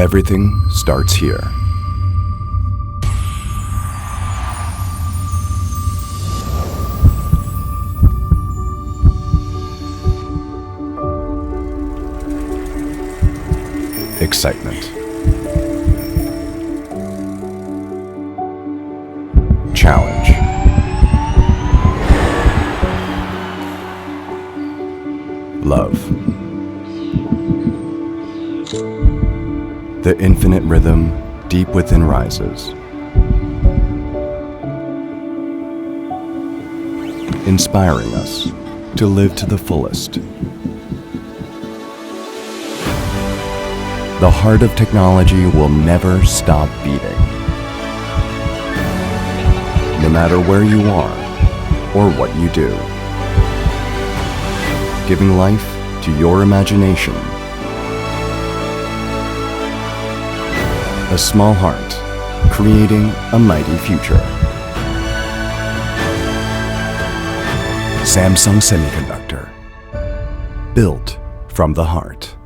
Everything starts here. Excitement. Challenge. Love. The infinite rhythm deep within rises, inspiring us to live to the fullest. The heart of technology will never stop beating. No matter where you are or what you do, giving life to your imagination. A small heart, creating a mighty future. Samsung Semiconductor, built from the heart.